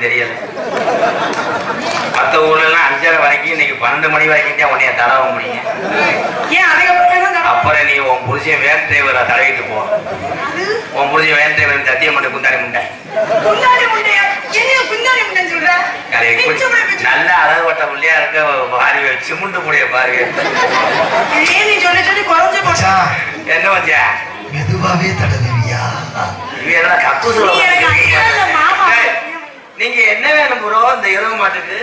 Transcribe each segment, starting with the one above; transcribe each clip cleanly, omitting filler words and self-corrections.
தெரியல. மற்ற ஊர்ல எல்லாம் 5:30 வரைக்கும், இன்னைக்கு 12 மணி வரைக்கும் தான் உன்னைய தடவ முடியும். அப்புறம் நீ உன் புருஷன் வேன் டிரைவரை தடவிட்டு போ. உன் புருஷன் வேன் டிரைவர் சத்தியம் பண்ண குந்தாடி முண்டை நல்ல அழகுபட்ட பிள்ளையா இருக்க பார்வை சிமுண்டு முடிய பார்வை என்ன வச்சா மெதுவாவே தடவியா? கப்பு சொல்ல நீங்க என்ன வேணும் ப்ரோ இந்த இரவு மாட்டுக்கு?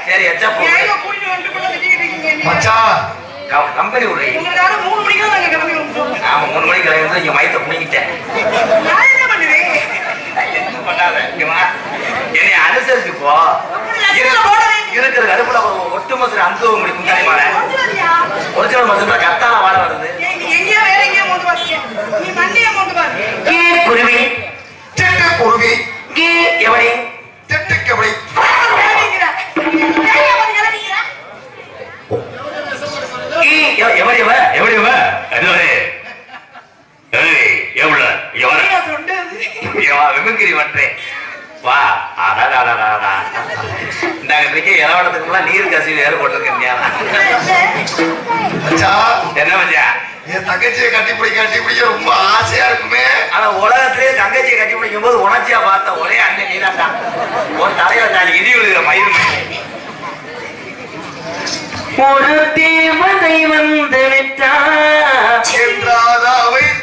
சரி எச்சா கம்பெனி விடுறீங்க. ஆமா 3 மணிக்கு கிளம்பி இங்க மயத்தை புடிங்கிட்டேன். என்னை அனுசரிச்சு போ. இருக்கிற கருப்புல ஒட்டு மசூர் அந்த மணி குந்தாடி மாலை ஒரிஜினல் மசூர்ல கத்தால வாழ வருது. குருவி குருவி எவடி திட்டுக்கு எப்படி விமங்கிரி பண்றேன் வா. இந்த இளவடத்துக்குலாம் நீர் கசிவு ஏற்பட்டிருக்கேன். என்ன பஞ்சா என் தங்கச்சியை கட்டி பிடிக்க ரொம்ப ஆசையா இருக்குமே. ஆனா உலகத்திலேயே தங்கச்சியை கட்டி பிடிக்கும் போது உணர்ச்சியா பார்த்த ஒரே அண்ணன் நீதான் தான். ஒரு தலையில நான் இடி விழுகிற மயிர் ஒரு தேவதை வந்து விட்டாவை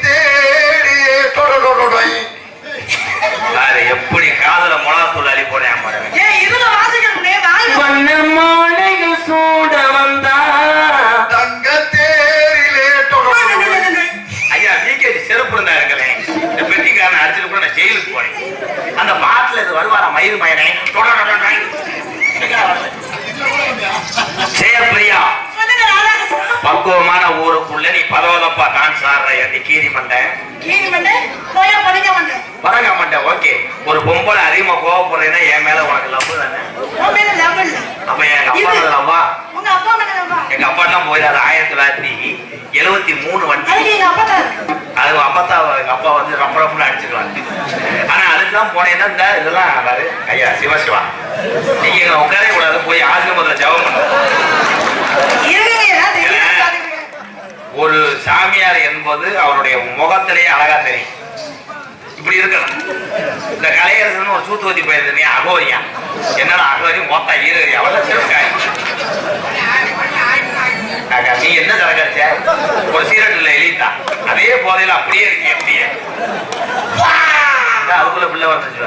தேடியே எப்படி காதல மொளாத்தூள் அள்ளி போனேன் வண்ண மாலைகள் சூட வந்தா தங்க தேரிலே ஐயா வீக்கேஜி செருப்பு இருந்தா இருங்களேன். இந்த பெட்டிக்காரன் அடிச்சுட்டு கூட நான் ஜெயிலுக்கு போனேன். அந்த பாட்டுல இது வருவாரா மயிர் மயனே செயற்பிரியா பக்குவமான ஊருக்குள்ள நீ பரவலப்பா டான்ஸ் ஆடுற என் கீரி மண்டேன் பரங்க மாட்டேன். ஓகே ஒரு பொம்பளை அதிகமா கோவப்படுறேன்னா என் மேல உனக்கு லவ் தானே? அப்ப எங்க அப்பா எங்க அப்பா தான் போயிடாது. 1973 வண்டி அது அப்பா எங்க அப்பா வந்து ரப்ப ரப்புன்னு அடிச்சுக்கலாம். ஆனா அதுக்குதான் போனேன்னா இந்த இதெல்லாம் ஐயா சிவசிவா நீங்க எங்களை உட்காரே கூடாது, போய் ஆசிரமத்துல ஜெபம் பண்ண. ஒரு சாமியார் என்பது அவருடைய முகத்திலேயே அழகா தெரியும். இப்படி இருக்கலாம். இந்த கலையரசன் ஒரு சூத்துவத்தி போயிருந்த நீ அகோரியா என்னடா அகோரி மொத்தம் ஈரடி அவ்வளோ நீ என்ன சரக்கடிச்ச ஒரு சீரட்டில் எழுதிட்டா அதே போதையில அப்படியே இருக்கு எப்படியே அதுக்குள்ள பிள்ளை வந்துச்சு.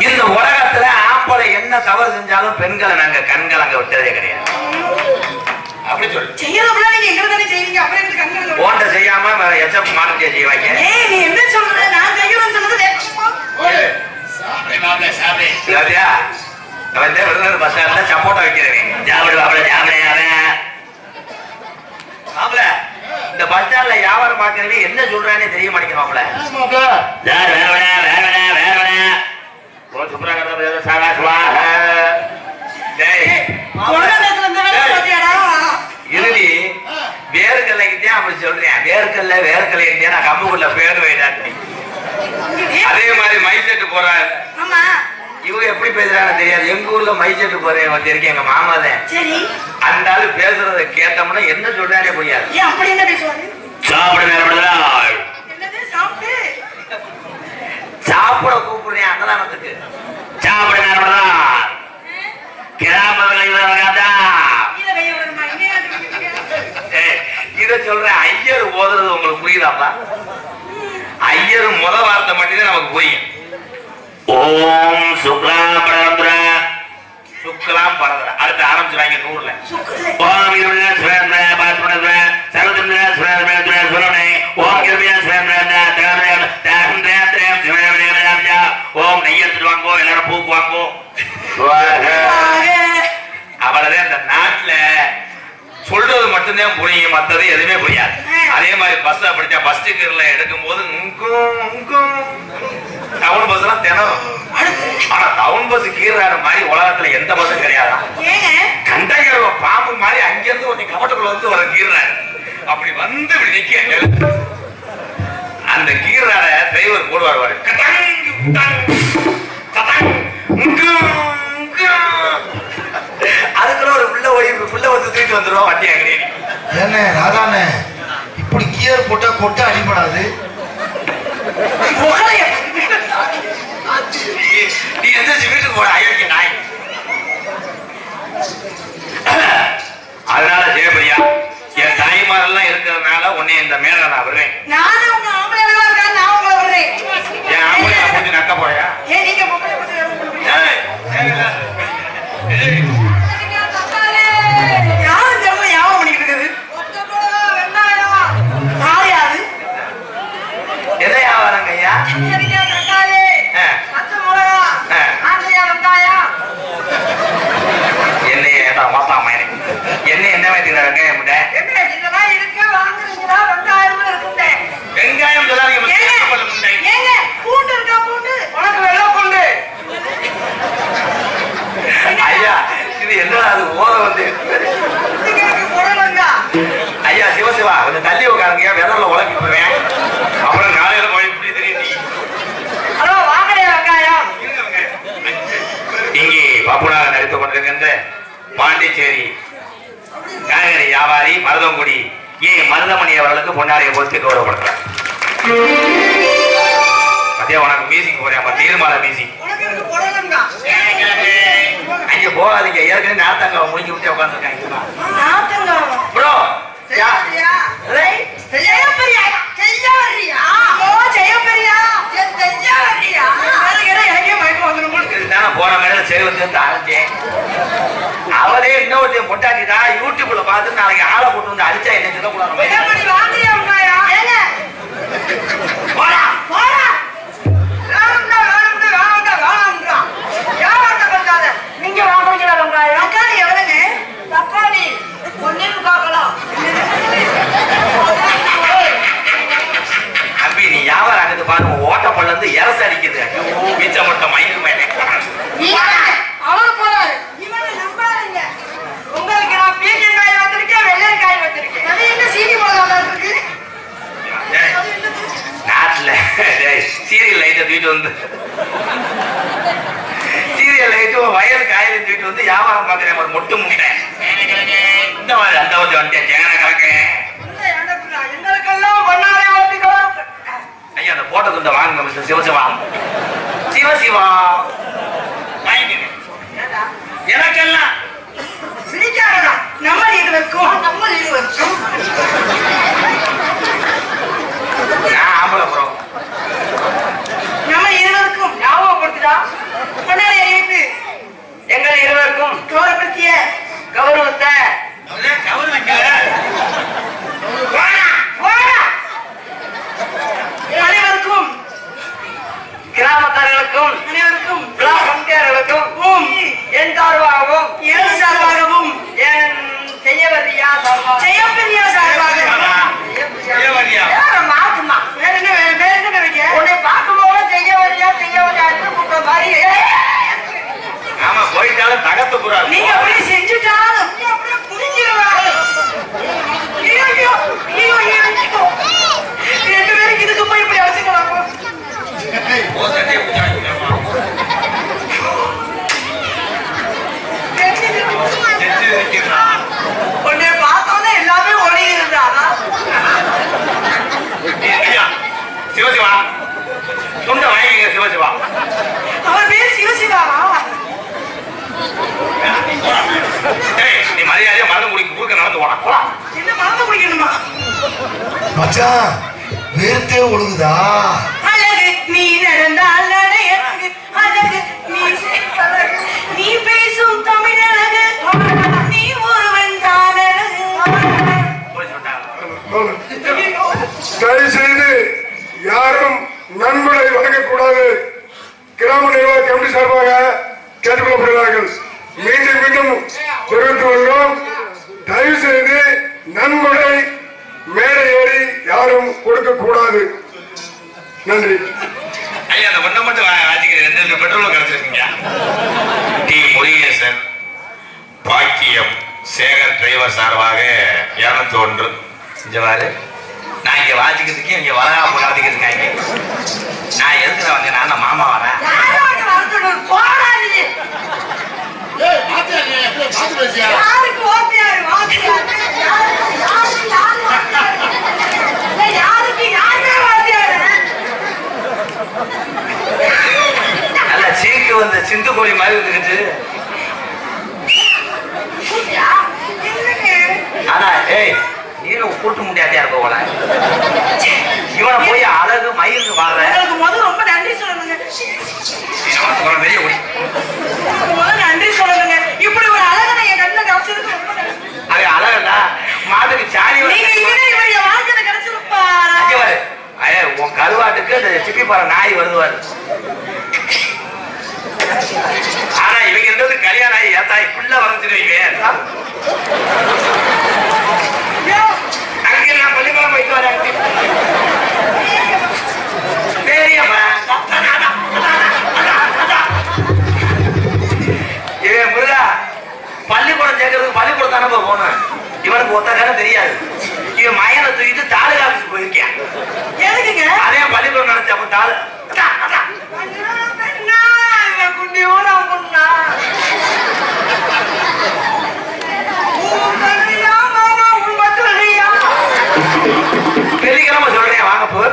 இந்த உலகத்துல ஆம்பளை என்ன தவறு செஞ்சாலும் பெண்களை நாங்க கண்கள் அங்க விட்டதே கிடையாது. அப்படி சொல்லு போன்ற செய்யாம எச்சப் மாட்டே செய்வாங்க. சப்போட்டா வைக்கிறேன் இந்த பஸ் ஸ்டாண்ட்ல வியாபாரம் பாக்குறவே என்ன சொல்றானே தெரிய மாட்டேங்கிறாப்ல. இறுதி வேர்க்கல்லைக்குதான் அப்படி சொல்றேன். வேர்க்கல்ல வேர்க்கல்லை நான் கம்புக்குள்ள பேர் வைடாட்டி அதே மாதிரி மைசெட்டு போறாரு. இவங்க எப்படி பேசுறாங்க தெரியாது. எங்க ஊர்ல மைசெட்டு போறேன் வச்சிருக்கேன் எங்க மாமாதான். அந்த ஆளு பேசுறத கேட்டோம்னா என்ன சொல்றானே புரியாது. சாப்பிட கூப்பிடுறேன் அன்னதானத்துக்கு சாப்பிட நேரம்தான் இத சொல்றேன். ஐயர் ஓதுறது உங்களுக்கு புரியுதாப்பா? ஐயர் முத வார்த்தை மட்டும்தான் நமக்கு புரியும். ஓம் சுக்லாம் பரதர சுக்லாம் பரதர அடுத்து ஆரம்பிச்சுறாங்க நூறுல. ஓம் இருபது சுரேந்திர பாத்மர சர்வதந்திர சுரேந்திர சுரனே ஓம் இருபது சுரேந்திர ஓம் நெய் எடுத்துட்டு வாங்கோ எல்லாரும் பூக்கு வாங்கோ. அவ்வளவுதான். இந்த நாட்டுல சொல்றது மட்டும்தான் புரியும், மத்தது எதுவுமே புரியாது. அதே மாதிரி பஸ் அப்படித்தான். பஸ் டிக்கெட்ல எடுக்கும் போது டவுன் பஸ் எல்லாம் திணறும். ஆனா டவுன் பஸ் கீழாட மாதிரி உலகத்துல எந்த பஸ்ஸும் கிடையாது. கண்டகர் பாம்பு மாதிரி அங்கிருந்து ஒரு கவட்டுக்குள்ள வந்து ஒரு கீறாரு அப்படி வந்து இப்படி நிக்க அந்த கீறாட டிரைவர் போடுவாரு. அதுக்குள்ள ஒரு புள்ள ஓடி புள்ள வந்து தூக்கிட்டு வந்துடும் வண்டி அங்கே. என்ன ராதானே இப்படி கியர் போட்டா கொட்ட அடிபடாது. நீ எந்த வீட்டுக்கு போட அயோக்கிய நாய். அதனால ஜெயபிரியா என் தாய்மாரெல்லாம் இருக்கிறதுனால உன்னை இந்த மேல நான் விடுறேன். என் ஆம்பளை கொஞ்சம் நக்க போறியா? என்ன வியாபாரங்க ஐயா? என்ன என்ன வைக்கிறாங்க வெங்காயம் சொல்லாதீங்க. ஐயா இது என்ன அது ஓத வந்து ஐயா சிவசிவா கொஞ்சம் தள்ளி உட்காருங்க. விரல்ல உழப்பி போவேன் அப்புறம் காலையில போய் இப்படி தெரியும். இங்கே பாப்புனாக நடித்துக் கொண்டிருக்கின்ற பாண்டிச்சேரி காய்கறி வியாபாரி மருதங்குடி மருதமணி அவர்களுக்கு பொன்னாடியை பொறுத்து கௌரவப்படுத்துறார். மத்திய உனக்கு மியூசிக் போறேன் நீர்மாலை மியூசிக் அங்க போகாதீங்க. ஏற்கனவே நாத்தங்க முடிஞ்சு விட்டு உட்காந்துருக்காங்க. ப்ரோ போன மேல சேவத்து ஆரம்பிச்சேன். அவளே இன்னொருத்தையும் பொட்டாட்டிட்டா யூடியூப்ல பார்த்து நாளைக்கு ஆளை போட்டு வந்து அடிச்சா என்ன சொல்லக்கூடாது. நீங்க அப்படி நீ வியாபாரம் ஆகுது பாருங்க. ஓட்டப்பள்ள இருந்து எரசு அடிக்குது. மிச்ச மட்டும் மயில் மேலே அவர் போறாரு. இவனை நம்பாதீங்க. உங்களுக்கு நான் பீக்கங்காய் வந்திருக்கேன், வெள்ளைக்காய் வந்திருக்கேன். அது என்ன சீனி போடாம இருக்கு? நாட்டுல சீரியல் லைட்டை தூக்கிட்டு வந்து சீரியல் லைட்டு வயல் காயில தூக்கிட்டு வந்து வியாபாரம் பாக்குறேன். ஒரு மொட்டு முட்டை இந்த மாதிரி அந்த வந்துட்டேன். ஜெகன கலக்கேன். எங்களுக்கெல்லாம் பண்ணாலே ஓட்டுக்கோ மச்சான் வேர்த்தே ஒழுகுதா? அழகு நீ நடந்தால் அழகு, அழகு நீ பேசும் தமிழ் அழகு, நீ ஒருவன் தான் அழகு. தயவு செய்து யாரும் நன்கொடை வழங்கக்கூடாது. கிராம நிர்வாக கமிட்டி சார்பாக கேட்டுக்கொள்ளப்படுகிறார்கள். மீண்டும் மீண்டும் தெரிவித்து வருகிறோம். தயவு செய்து நன்கொடை மேடை ஏறி யாரும் கொடுக்க கூடாது. நன்றி. ஐயா அந்த ஒன்றை மட்டும் ஆட்சிக்கிறேன். 2 பெட்ரோல் கிடைச்சிருக்கீங்க. டி முருகேசன் பாக்கியம் சேகர் டிரைவர் சார்பாக 201. செஞ்சவாறு நான் இங்க வாசிக்கிறதுக்கு இங்க வளராம நடத்திக்கிறதுக்காங்க. நான் எதுக்குற வந்தேன்? நான் மாமா வரேன். யாருக்கு ஓட்டியாரு நல்ல சீக்கு வந்து சிந்து கோழி மாதிரி இருந்துச்சு. ஆனா ஏய் நீனும் கூட்ட முடியாதா இருக்க போல. இவனை போய் அழகு மயிலுக்கு வாடுற. முதல் ரொம்ப நன்றி சொல்லணுங்க. வெளியே ஓடி முதல் நன்றி சொல்லணுங்க. இப்படி ஒரு அழகனை என் கண்ணில் காமிச்சதுக்கு ரொம்ப நன்றி. அது அழகா மாட்டுக்கு சாணி இவருடைய வாழ்க்கையில கிடைச்சிருப்பாரு. உன் கருவாட்டுக்கு அந்த சிப்பி பாற நாய் வருவாரு. ஆனா இவங்க இருந்தது கல்யாணம் ஆகி ஏத்தாய் பிள்ளை வரைஞ்சிருவீங்க. அங்கே நான் பள்ளிக்கூடம் போயிட்டு வரேன். இவன் முருகா பள்ளிக்கூடம் சேர்க்கறதுக்கு பள்ளிக்கூடம் தானே போகணும். இவனுக்கு ஒத்தக்கான தெரியாது. இவன் மயனை தூக்கிட்டு தாலுகா ஆபீஸ் போயிருக்கேன். எதுக்குங்க? அதே பள்ளிக்கூடம் நினைச்ச அப்ப தாலு வெள்ளிக்கிழமை சொல்றேன் வாங்க போ.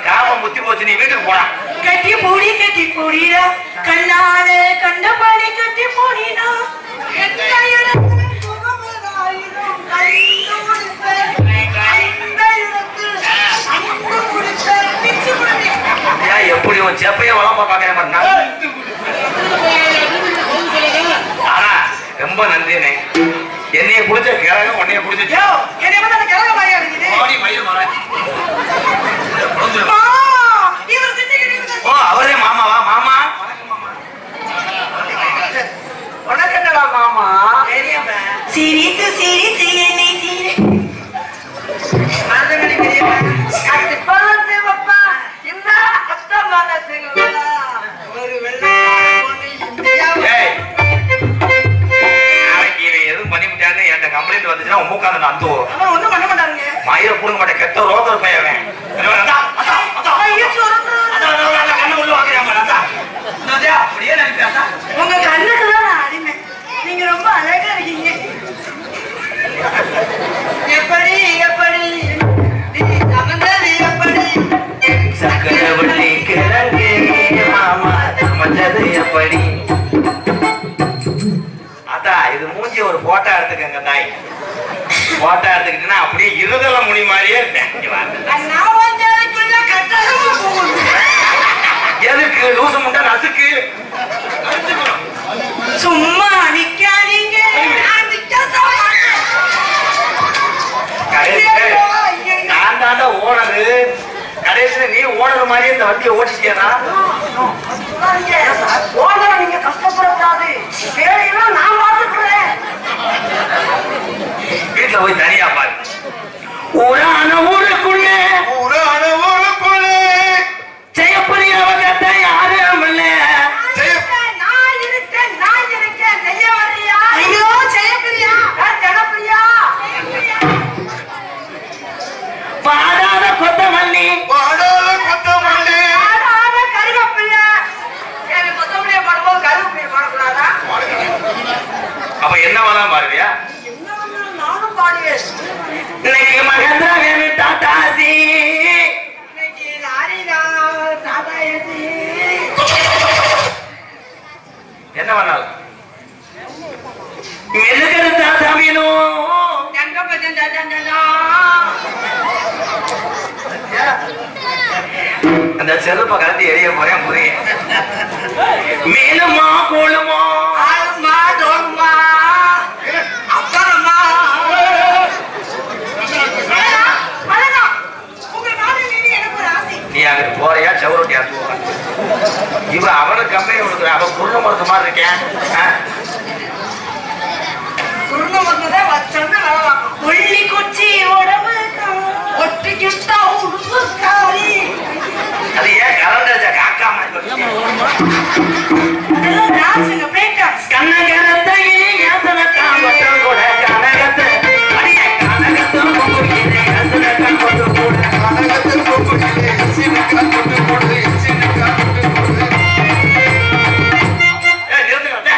காமம் முத்தி போச்சு. நீ வீட்டுக்கு போனா கட்டி போடிடா கண்ணால கண்டபடி கட்டி போடிடா. எப்படி உன் செப்பைய வளம்ப பாக்கிறேன். ஆனா ரொம்ப நன்றினே. என்னைய குடிச்ச கிழங்க உன்னைய குடிச்சு அவரே மாமாவா? மாமா உனக்கென்னடா மாமா? சிரித்து சிரித்து என்னை கம்ப்ளைண்ட் வந்துச்சுன்னா மூக்காந்து அந்து ஒண்ணும் பண்ண மாட்டாருங்க. மயிர புடுங்க மாட்டேன். கெட்ட ரோதர் பையன் அப்படியே நினைப்பேன். உங்க கண்ணுக்கு தான் நான் அடிமை. நீங்க ரொம்ப அழகா இருக்கீங்க. எப்படி எப்படி சமந்தது எப்படி சக்கரவள்ளி கிழங்கு மாமா சமைச்சது எப்படி? அதான் இது மூஞ்சி ஒரு போட்டோ எடுத்துக்கங்க தாய். போட்டோ எடுத்துக்கிட்டீங்கன்னா அப்படியே இருதல முனி மாதிரியே இருப்பேன். எதுக்கு லூசு முண்டை நசுக்கு சும்மா நிக்காதீங்க. நான் தாண்டா ஓனரு. கடைசியில நீ ஓனர் மாதிரி இந்த வண்டியை ஓட்டிட்டியா? ஓனர் நீங்க கஷ்டப்படக்கூடாது. வேலையெல்லாம் நான் பார்த்துக்கிறேன். வீட்டுல போய் தனியா பாரு. ஊரான ஊருக்குள்ளே ஜெயப்பிரியா வகத்தை யாரும் இல்லை. நான் இருக்கேன் செய்ய வர்றியா? ஐயோ ஜெயப்பிரியா ஜனப்பிரியா பாடாத கொத்தமல்லி கொத்தமல்லி இந்த செருப்பை கலத்தி எரிய போறேன் புரிய மீனுமா கோளுமா ஆளுமா தோணுமா அப்புறமா நீ அங்க போறியா செவரொட்டி அனுப்பு இவ அவனுக்கு கம்பெனி கொடுக்குற அவன் குருண மரத்து மாதிரி இருக்கேன் குருண மரத்துதான் வச்சோன்னு கொள்ளி குச்சி உடம்பு ஒட்டிக்கிட்டா உடுப்பு காரி அது ஏன் கலந்து வச்சா காக்காம டான்ஸுங்க பிரேக் டான்ஸ் கண்ணகரத்தை யாசனத்தான் கொட்டம் கூட கனகத்தை அடியே கனகத்தை பொங்குகிறே யாசனத்தான் கொட்டம் கூட கனகத்தை பொங்குகிறே யாசனத்தான் கொட்டம் கூட யாசனத்தான் கொட்டம் கூட ஏய் நிறுத்துங்க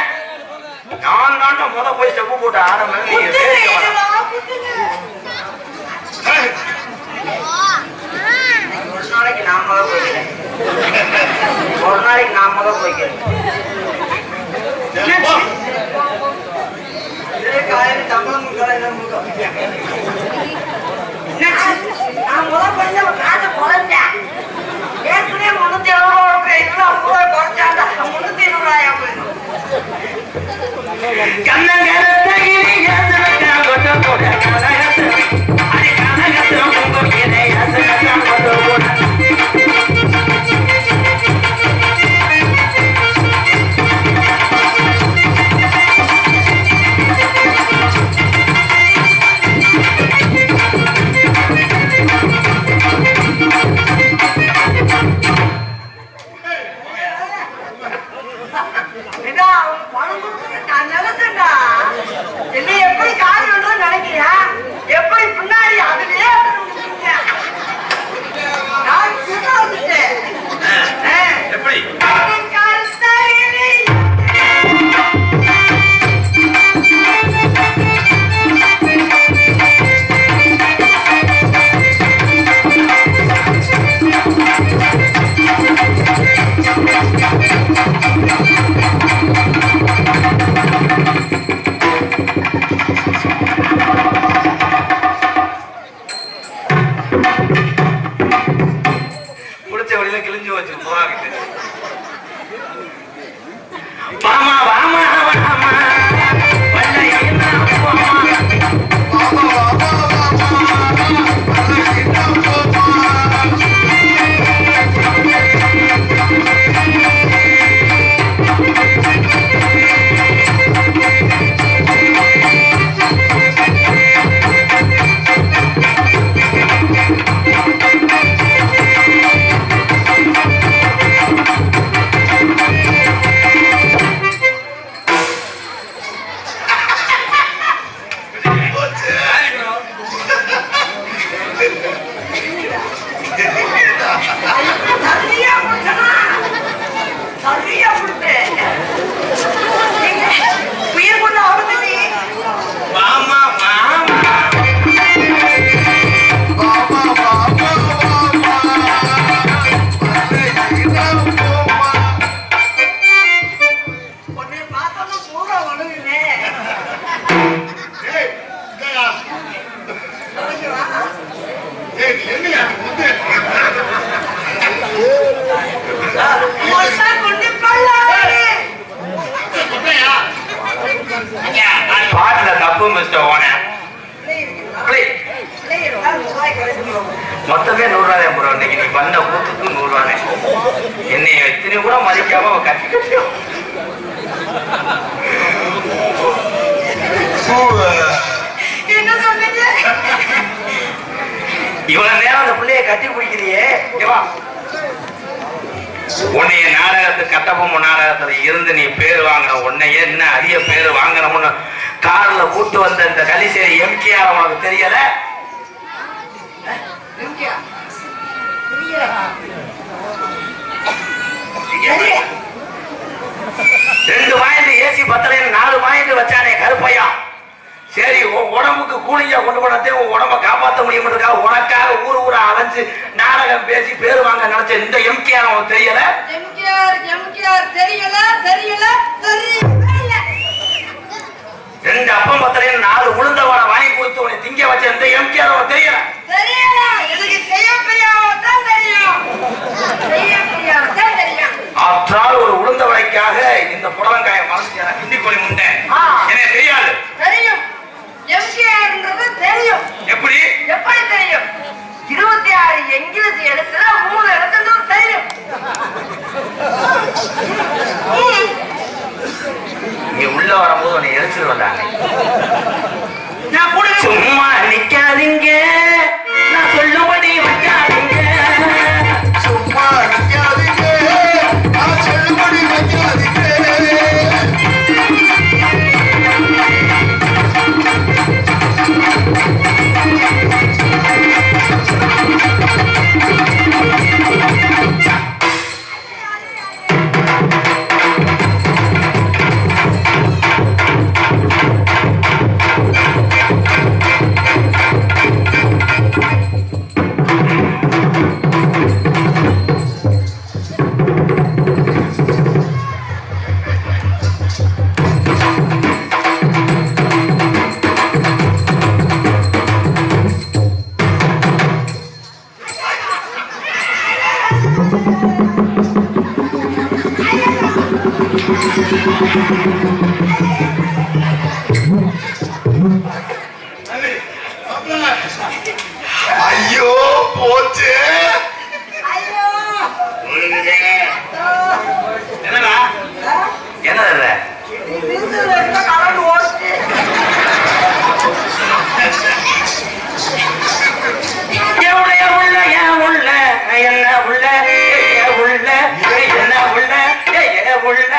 நான் தான் முத போய் ஸ்டெப் போட்டு ஆரம்பி நீ ஒரு நாளைக்கு நான் முத போய்க்கிறேன் ஒரு நாளைக்கு நான் முத போய்க்கிறேன் காலையில தமிழ் காலையில நான் முத பண்ண காசை குறைஞ்சேன் ஏற்கனவே 370 குறைச்சாண்டா 320 போயிடும் கண்ணகரத்தை யாசனத்தான் கொட்டம் கூட கனகத்தை அடி கனகத்தை பொங்குகிறே யாசனத்தான் கொட்டம் கூட பாட்டுல தப்பு மிஸ்டர் ஓன மொத்தமே 100 ரூபாய் ப்ரோ. இன்னைக்கு நீ பண்ண கூத்துக்கு 100 ரூபாய். என்னை எத்தனை கூட மதிக்காம கட்டி கட்டியும் என்ன சொன்னீங்க? இவ்வளவு நேரம் அந்த பிள்ளைய கட்டி பிடிக்கிறியே, உன்னைய நாடகத்துக்கு கட்டபொம்ம நாடகத்துல இருந்து நீ பேர் வாங்கின உன்னைய என்ன அதிக பேர் வாங்கணும்னு கார்ல கூட்டு வந்த இந்த கலிசேரி எம்கேஆர் உனக்கு தெரியல? ரெண்டு வாய்ந்து ஏசி பத்தலைன்னு 4 வாய்ந்து வச்சானே கருப்பையா. சரி, உடம்புக்கு கூலிங்க கொண்டு போனதே உன் உடம்ப காப்பாற்ற முடியும்ன்றதுக்காக உனக்காக ஊர் ஊரா அலைஞ்சு நாடகம் பேசி பேர் வாங்க நினைச்ச இந்த எம்கேஆர் உனக்கு தெரியல? ரெண்டு அப்பம் பத்தலைன்னு 4 உளுந்த வாழை வாங்கி கொடுத்து உன்னை திங்க வச்ச இந்த எம்கேஆர் உனக்கு தெரியல? எனக்கு செய்ய தெரியும். ஆற்றால் ஒரு உளுந்த வடைக்காக இந்த புடலங்காய மனசு கிண்டி கோழி முண்டை எனக்கு தெரியாது. தெரியும். எம்ஜிஆர்ன்றது தெரியும். எப்படி எப்படி தெரியும்? 26 இங்கிலீஷ் எழுத்துல 3 எழுத்துன்னு தெரியும். இங்க உள்ள வரும்போது உன்னை எரிச்சிட்டு வந்தாங்க. நான் கூட சும்மா நிக்காதீங்க, நான் சொல்லும்படி வைக்காதீங்க. சும்மா நிக்காதீங்க, நான் சொல்லும்படி வைக்காதீங்க. ஐயோ போச்சு. ஐயோ என்னடா என்ன கலந்து ஓடுச்சு. உள்ள ஏன் உள்ள என்ன உள்ள உள்ள என்ன உள்ள உள்ள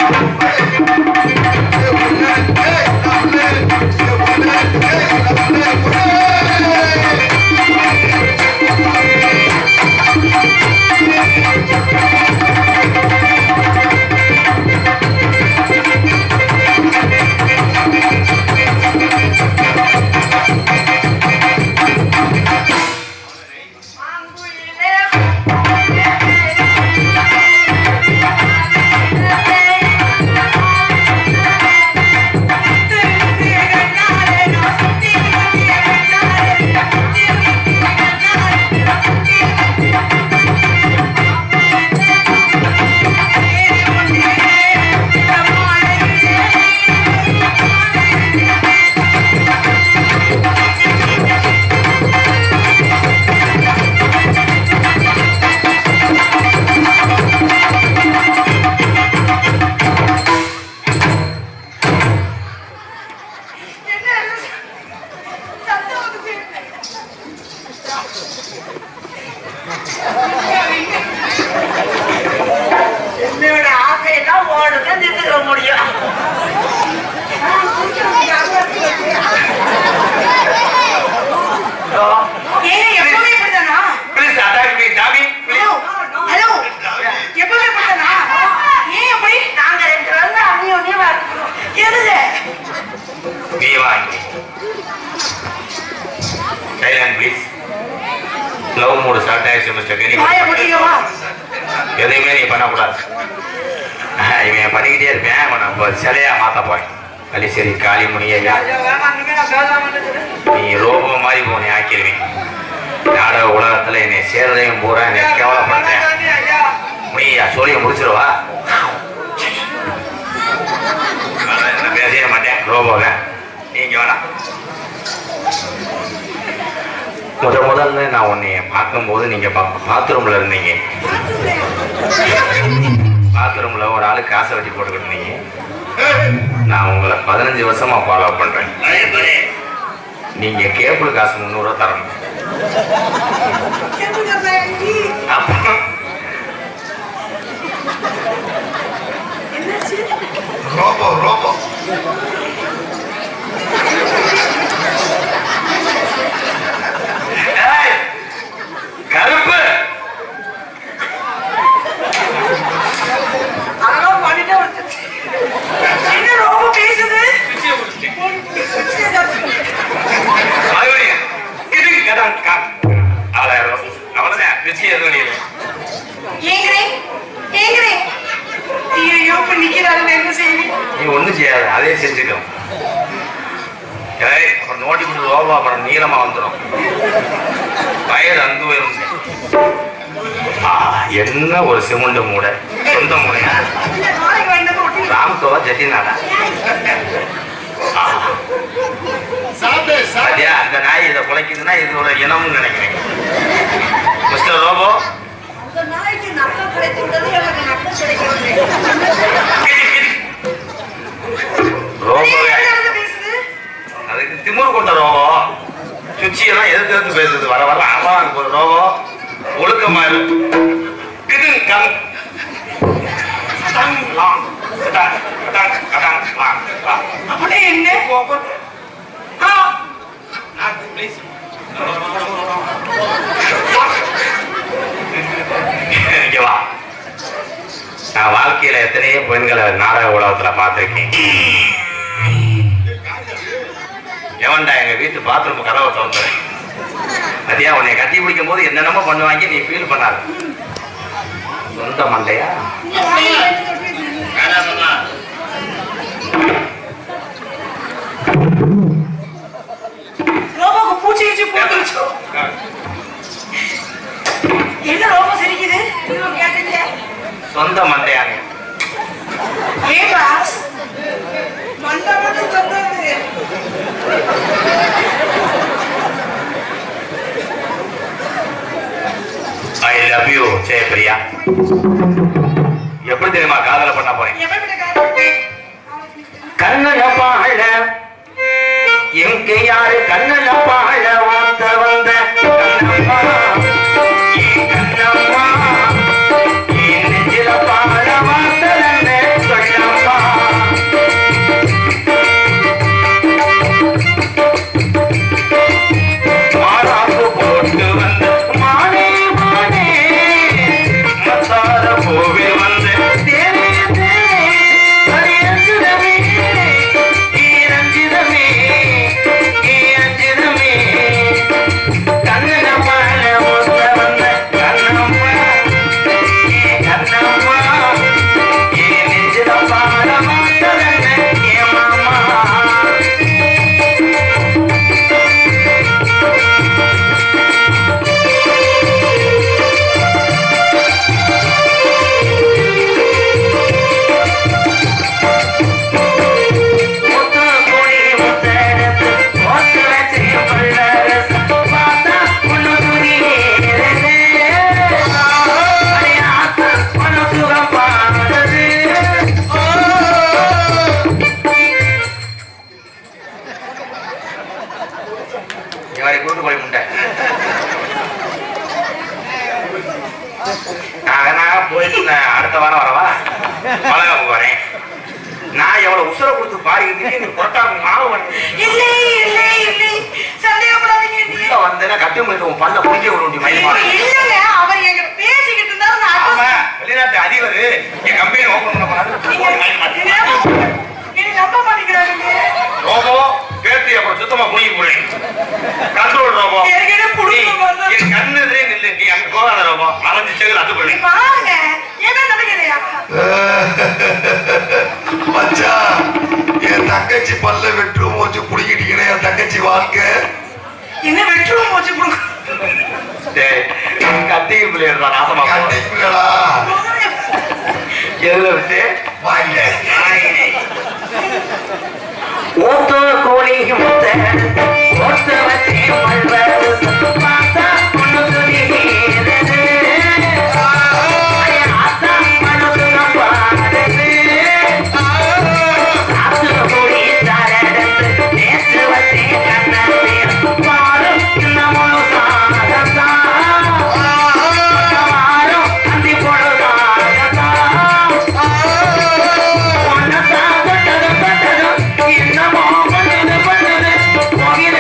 என்னோட ஆசையெல்லாம் ஓடுது நிறுத்த முடியும். எப்பவுமே இப்படிதானா? Please attack me, Tommy. Hello hello எப்பவுமே இப்படிதானா? ஏன் அப்படி? நாங்க 2 வந்து அந்நியோன்யம் பார்த்துக்கிறோம். எதுல? நீ வாங்கி silent please. Love mood start ஆயிடுச்சு மிஸ்டர் கெனி. வாய முடியுமா? எதையுமே நீ பண்ணக்கூடாது. இவன் பண்ணிக்கிட்டே இருப்பேன். நம்ம சிலையா மாத்த போறேன். கலிசேரி காளிமுனி ஐயா, நீ ரோபோ மாதிரி போனே ஆக்கிடுவேன். நாடக உலகத்துல என்னை சேர்றதையும் பூரா என்னை கேவலப்படுத்தேன். முனியா சொல்லிய முடிச்சிருவா. பேசவே மாட்டேன் ரோபோவை. நீங்க வேணாம். முதல்ல நான் உன்னைய பார்க்கும்போது நீங்க பாத்ரூம்ல இருந்தீங்க. பாத்ரூம்ல ஒரு ஆளு காசை வச்சு போட்டுக்கிட்டு இருந்தீங்க. நான் உங்களை 15 வருஷமா ஃபாலோ பண்றேன். நீங்க கேபிள் காசு 300 ரூபா தரணும். ரோபோ ரோபோ கருப்பு அதெல்லாம் பண்ணிட்டே வந்துச்சு. என்ன ரொம்ப பேசுது? அவ்வளவுதான் பிச்சை எதுவும் இல்லை. ஏங்குறேன் ஏங்குறேன். ஐயோ இப்ப நிக்கிறாரு, என்ன செய்யுது? நீ ஒண்ணும் செய்யாத, அதே செஞ்சுக்கோ. அப்புறம் நோட்டி கொடுத்து ரோபா அப்புறம் நீளமா வந்துடும். வயது அந்து வரும். என்ன ஒரு சிமுண்ட மூடை, சொந்த மூடையா? ராம்கோவா ஜட்டினாடா? அந்த நாய் இதை குலைக்குதுன்னா இதோட இனம்னு நினைக்கிறேன். மிஸ்டர் ரோபோ, ரோபோவே அதுக்கு திமுரு கொண்ட ரோபோ சுச்சியெல்லாம் எதிர்த்து பேசுது. வர வர அவன் ஒரு ரோபோ ஒழுக்கமா அப்படியே என்ன இங்க வா. நான் வாழ்க்கையில எத்தனையோ பெண்களை நாடக உலகத்துல பார்த்திருக்கேன். எவன்டா எங்க வீட்டு பாத்ரூம் கதவை திறந்தேன் அதே உன்னை கட்டி பிடிக்கும் போது என்னென்னமோ பண்ணுவாங்க, நீ ஃபீல் பண்ணாது. சொந்த மண்டையா? பூச்சி வச்சு போட்டுருச்சு. என்ன ரோபோ சிரிக்குது? சொந்த மண்டையாங்க. ஏப்பா மண்டை மட்டும் சொந்தது. I love you Jayapriya. எப்படி தெரியுமா காதல பண்ண போறேன்? கண்ணல பாழ எங்க யாரு கண்ணல பாழ வாத்த வந்த கண்ணம்மா, கண்ணம்மா என் நெஞ்சில பாழ வாத்தலன்னு சொல்லம்மா. மாறாப்பு போட்டு வந்த மானே மானே மசார போவே வந்த தேனே தேனே ஹரியஞ்சிதமே ஈரஞ்சிதமே ஈரஞ்சிதமே கண்ணன பாழ வாத்த வந்த கண்ணம்மா, கண்ணம்மா என் நெஞ்சில பாழ வாத்தலன்னு என் மாமா. முத்து கோழி முத்தெடுத்து போட்டு வச்சு பல்லரச பார்த்தா ஒண்ணு துணியேறுது. அடியாத்தா ஒண்ணு சுகம் பாடுது. இவரை கூட்டு போய் முட்டை நான் போயிட்டு அடுத்த வாரம் வரவா பழகம் வரேன். நான் எவ்வளவு உசுர கொடுத்து பாடிக்கிட்டு நீ புரட்டா மாவு இல்லை இல்லை இல்லை சந்தேகப்படாதீங்க. உள்ள வந்தேன்னா கட்டு முடித்து உன் பல்ல புடிக்க விட மயிலுமா. இல்லங்க அவர் எங்க பேசிக்கிட்டு இருந்தாரு. நான் ஆமா, வெளிநாட்டு அதிபர் என் கம்பெனி ஓபன் பண்ண போறாரு. நீங்க நம்ப மாட்டேங்கிறாங்க. ரோபோ பேசி அப்புறம் சுத்தமா புடிக்க போறேன். Control robot. ஏற்கனவே புடிக்க வரல. என் கண்ணுதே நில்லு, நீ அங்க போகாத ரோபோ. அரைஞ்சு சேகல் அது பண்ணி பாருங்க என்ன நடக்குதுயா? மச்சான், என் தங்கச்சி பல்ல வெட்டுரும் வச்சு புடிக்கிட்டீங்கன்னா என் தங்கச்சி வாழ்க்கை என்ன வெற்றுவோம் வச்சு கொடுக்க கத்திக்கு பிள்ளைகள் தான் நாசமா கண்டிப்பா எதுல விட்டு வாங்க. ஓத்தோ கோழி முத்த ஓத்த வச்சே பல்வது பார்த்தா பொண்ணு துணியேறுது. ஆத்தா மனசுகம் பாடுது. சாத்து கோழி தரடுத்து நேற்று வச்சே கண்ணத்தில் பாரு இன்னமும் சாதத்தா வாரம் அந்தி பொழுதாகத்தா பொண்ணத்தான் தொட்டதும் தொட்டதும் என்னமோ பண்ணுது பண்ணுது போகிற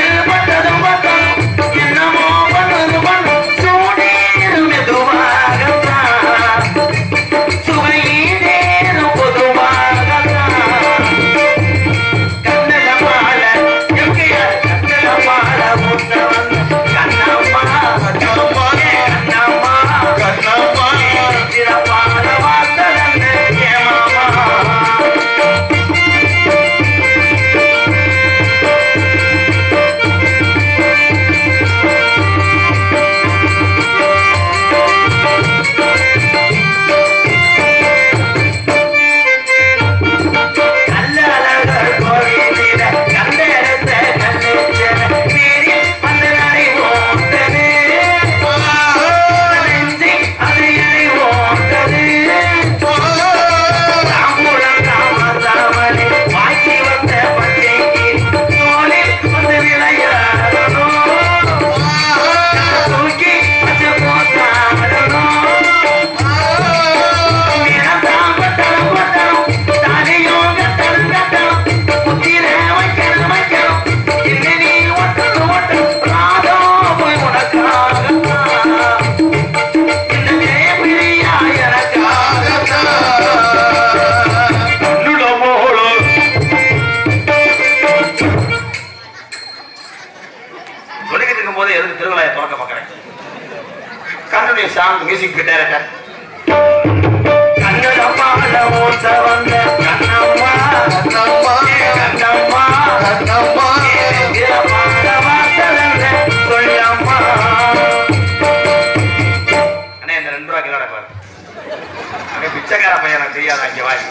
பணக்கார பையன் எனக்கு தெரியாத அங்கே வாய்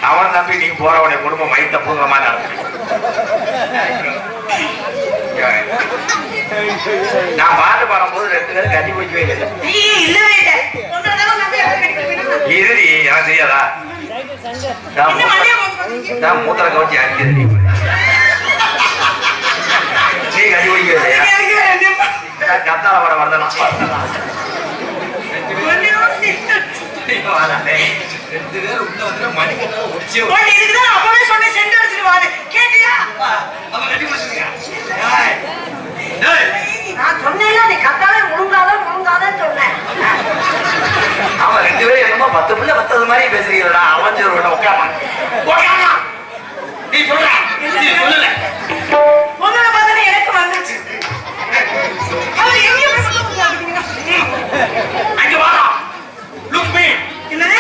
அவன் தம்பி நீ போற உடைய குடும்பம் மைத்த பூங்கமா நடக்கும். நான் பாட்டு பாடும்போது 2 பேரும் கட்டி போய்க்கவே இல்லை. இறுதி எனக்கு தெரியாதா மூத்தரை கவச்சி அடிக்கிறது நீ கட்டி போய்க்கவே கத்தால வர வரதெல்லாம் அப்பவே சொன்னேன் சென்று அடிச்சிருவாரு கேட்டியா? நான் சொன்னேன் நீ கத்தாலே முழுங்காதான் சொன்னேன். அவன் 2 பேரும் என்னமோ 10 பிள்ளை 10 மாதிரி பேசுறீங்களா? அவன் உட்காமா நீ சொல்ல உங்களை பார்த்தா எனக்கு வந்துச்சு. அங்க வாடா லுக் மீ என்னது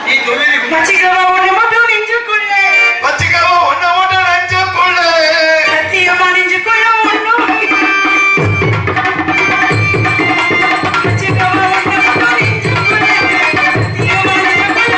நீ சொல்லி மச்சிக்கவா ஒண்ணு மட்டும் நெஞ்சுக்குள்ளே வச்சுக்கவோ ஒன்ன மட்டும் நெஞ்சுக்குள்ள சத்தியமா நெஞ்சுக்குள்ள ஒண்ணும் மச்சிக்கவா ஒண்ணு மட்டும் நெஞ்சுக்குள்ளே சத்தியமா நெஞ்சுக்குள்ள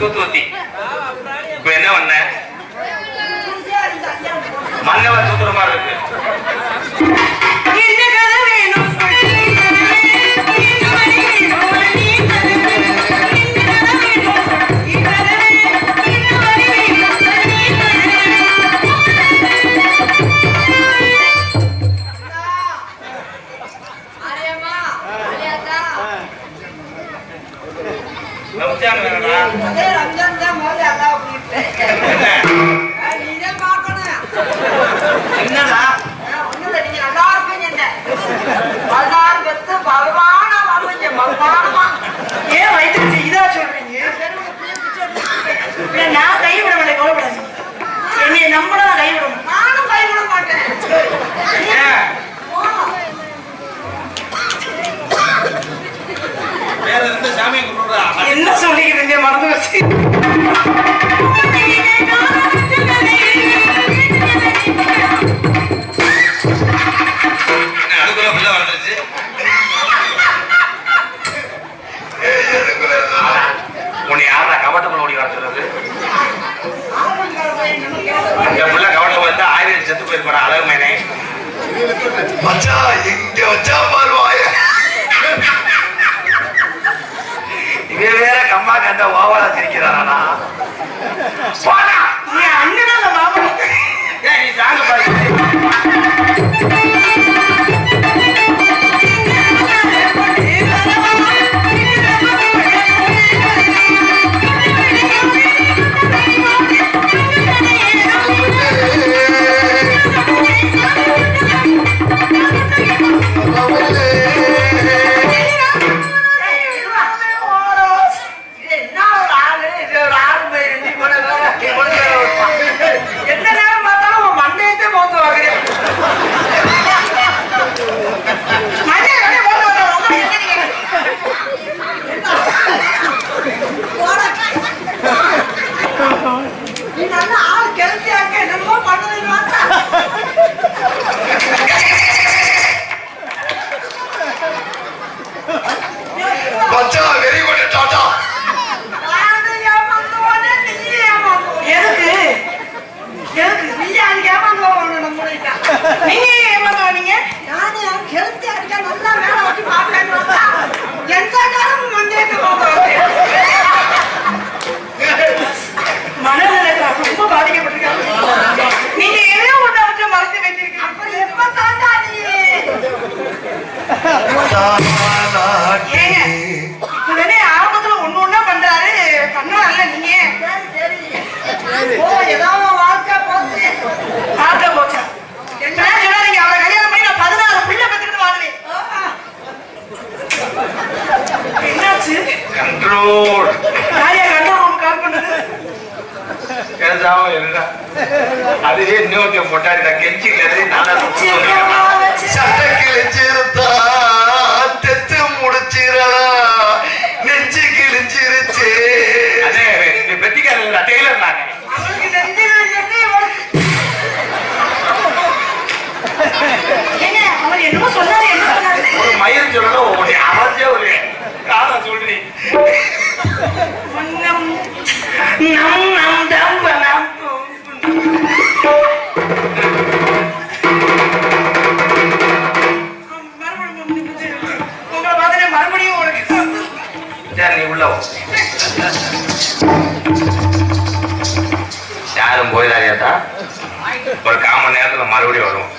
சூத்துவத்தி இப்ப என்ன பண்ண மன்னவ சூத்துற மாதிரி இருக்கு. என்னடா நீங்க நல்லா இருப்பீங்க 16 பெத்து பகவான பகவானமா ஏன் வயிற்று இதா சொல்றீங்க? நான் கைவிட மாட்டேன், கவலைப்படாதீங்க. என்னைய நம்பட நான் கைவிட நானும் கைவிட மாட்டேன். என்ன சொல்லிக்கிறீங்க? மறந்து வச்சு அதுக்குள்ள பிள்ளை வந்துருச்சு. உன்னை யாரா கவட்டக்குள்ள ஓடி வர சொல்றது? அந்த பிள்ளை கவட்டம் வந்து 1000 செத்து போயிருப்பாடா அழகு மேனே. மச்சா எங்க வச்சா பாருவாய இவன் வேற கம்மா கண்ட ஓவரா சிரிக்கிறானா? போடா நீ அண்ணனா இல்ல மாமா? ஏய் நீ சாங்க பாரு. என்ன நேரம் பார்த்தாலும் உன் மண்டையத்தை மோந்து வாங்குறேன். நீ நல்ல ஆள் கிளச்சியாக்க என்னமோ பண்ணுறது பார்த்தா மச்சா வெரி குட் டாடா எதுக்கு நீங்க அதுக்கு ஏமாந்துவாங்க நம்ம நீங்க ஏமாந்துவானீங்க? நானே கெளுத்தி அடிக்க நல்லா வேலை வச்சு பார்ப்பேன். எந்த காலமும் மஞ்சள் மனநிலை ரொம்ப பாதிக்கப்பட்டிருக்காங்க. நீங்க எதையோ ஒன்றை வச்சு மறைச்சு வைத்திருக்கீங்க. அப்புறம் எப்ப தாண்டா நீ இப்பதானே ஆரம்பத்துல ஒண்ணு பண்றாரு பண்ணல நீங்க ஏதாவது வாழ்க்கை போச்சு வாழ்க்கை போச்சா என்ன சொன்னா நீங்க அவரை பேசாம இருந்தா அதுவே இன்னொருத்தையும் போட்டாடி கெஞ்சிக்கிறது நல்லா சட்டை கிழிச்சிருத்தா தெத்து முடிச்சிரலா நெஞ்சு கிழிச்சிருச்சு. அதே பெத்திக்காரங்க டெய்லர் நாங்க அவளுக்கு நெஞ்சு கிழிச்சிருச்சு, ஏங்க அவர் என்னமோ சொன்னாரு, என்ன சொன்னாரு? ஒரு மயில் சொல்லணும் ஒரு அவசிய ஒரு காரணம் சொல்றீ உங்களை பார்த்துட்டு மறுபடியும் உனக்கு சரி நீ உள்ள யாரும் போயிடாதா ஒரு 1/4 மணி நேரத்துல மறுபடியும் வரும்.